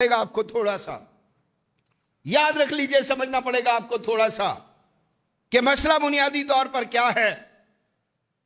گا آپ کو تھوڑا سا یاد رکھ لیجئے، سمجھنا پڑے گا آپ کو تھوڑا سا کہ مسئلہ بنیادی طور پر کیا ہے،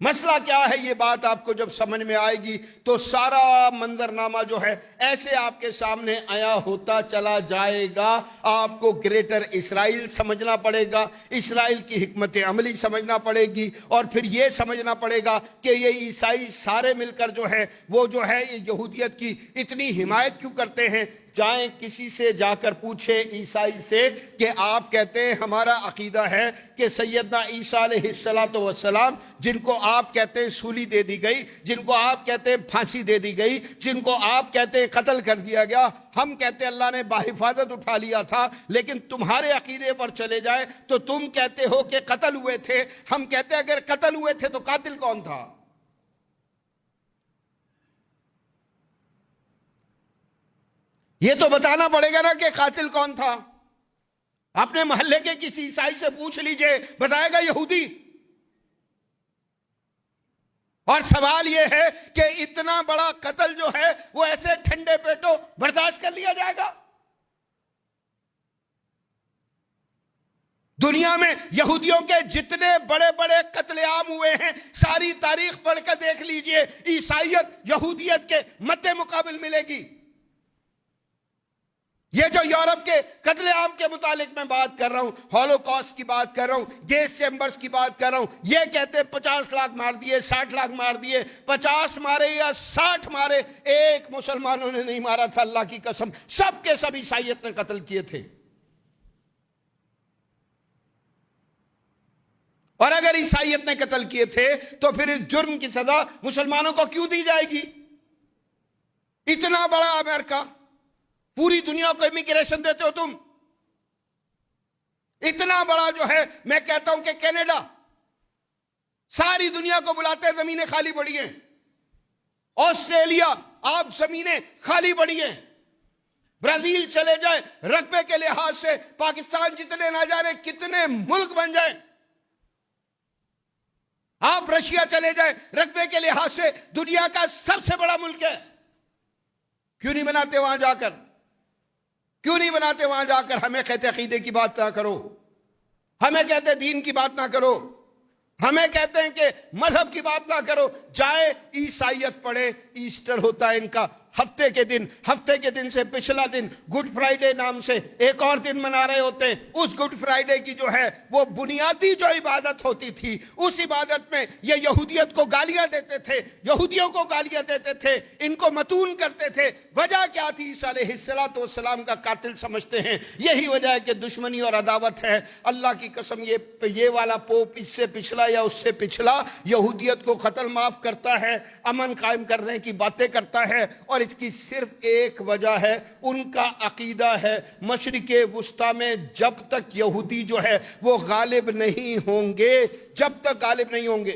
مسئلہ کیا ہے۔ یہ بات آپ کو جب سمجھ میں آئے گی تو سارا منظرنامہ جو ہے ایسے آپ کے سامنے آیا ہوتا چلا جائے گا۔ آپ کو گریٹر اسرائیل سمجھنا پڑے گا، اسرائیل کی حکمت عملی سمجھنا پڑے گی، اور پھر یہ سمجھنا پڑے گا کہ یہ عیسائی سارے مل کر جو ہے وہ جو ہے یہ یہودیت کی اتنی حمایت کیوں کرتے ہیں۔ جائیں کسی سے جا کر پوچھیں عیسائی سے کہ آپ کہتے ہیں ہمارا عقیدہ ہے کہ سیدنا عیسیٰ علیہ السلام جن کو آپ کہتے ہیں سولی دے دی گئی، جن کو آپ کہتے ہیں پھانسی دے دی گئی، جن کو آپ کہتے ہیں قتل کر دیا گیا، ہم کہتے ہیں اللہ نے بحفاظت اٹھا لیا تھا، لیکن تمہارے عقیدے پر چلے جائے تو تم کہتے ہو کہ قتل ہوئے تھے، ہم کہتے ہیں اگر قتل ہوئے تھے تو قاتل کون تھا؟ یہ تو بتانا پڑے گا نا کہ قاتل کون تھا۔ اپنے محلے کے کسی عیسائی سے پوچھ لیجئے، بتائے گا یہودی۔ اور سوال یہ ہے کہ اتنا بڑا قتل جو ہے وہ ایسے ٹھنڈے پیٹوں برداشت کر لیا جائے گا؟ دنیا میں یہودیوں کے جتنے بڑے بڑے قتل عام ہوئے ہیں ساری تاریخ پڑھ کر دیکھ لیجئے، عیسائیت یہودیت کے مد مقابل ملے گی۔ یہ جو یورپ کے قتل عام کے متعلق میں بات کر رہا ہوں، ہولوکاسٹ کی بات کر رہا ہوں، گیس چیمبرز کی بات کر رہا ہوں، یہ کہتے 50 لاکھ مار دیے، 60 لاکھ مار دیے، 50 مارے یا 60 مارے، ایک مسلمانوں نے نہیں مارا تھا، اللہ کی قسم سب کے سب عیسائیت نے قتل کیے تھے۔ اور اگر عیسائیت نے قتل کیے تھے تو پھر اس جرم کی سزا مسلمانوں کو کیوں دی جائے گی؟ اتنا بڑا امریکہ، پوری دنیا کو امیگریشن دیتے ہو تم، اتنا بڑا جو ہے میں کہتا ہوں کہ کینیڈا ساری دنیا کو بلاتے ہیں، زمینیں خالی پڑی ہیں۔ آسٹریلیا آپ زمینیں خالی پڑی ہیں۔ برازیل چلے جائیں، رقبے کے لحاظ سے پاکستان جتنے نہ جانے کتنے ملک بن جائیں۔ آپ رشیا چلے جائیں، رقبے کے لحاظ سے دنیا کا سب سے بڑا ملک ہے۔ کیوں نہیں بناتے وہاں جا کر؟ کیوں نہیں بناتے وہاں جا کر؟ ہمیں کہتے عقیدے کی بات نہ کرو، ہمیں کہتے دین کی بات نہ کرو، ہمیں کہتے ہیں کہ مذہب کی بات نہ کرو۔ جائے عیسائیت پڑھے، ایسٹر ہوتا ہے ان کا، ہفتے کے دن سے پچھلا دن گڈ فرائیڈے نام سے ایک اور دن منا رہے ہوتے ہیں۔ اس گڈ فرائیڈے کی جو ہے وہ بنیادی جو عبادت ہوتی تھی، اس عبادت میں یہ یہودیت کو گالیاں دیتے تھے، یہودیوں کو گالیاں دیتے تھے، ان کو متون کرتے تھے۔ وجہ کیا تھی؟ عیسیٰ علیہ السلام کا قاتل سمجھتے ہیں۔ یہی وجہ ہے کہ دشمنی اور عداوت ہے۔ اللہ کی قسم یہ والا پوپ اس سے پچھلا یا اس سے پچھلا یہودیت کو قتل معاف کرتا ہے، امن قائم کرنے کی باتیں کرتا ہے، اور اس کی صرف ایک وجہ ہے، ان کا عقیدہ ہے مشرق وسطی میں جب تک یہودی جو ہے وہ غالب نہیں ہوں گے، جب تک غالب نہیں ہوں گے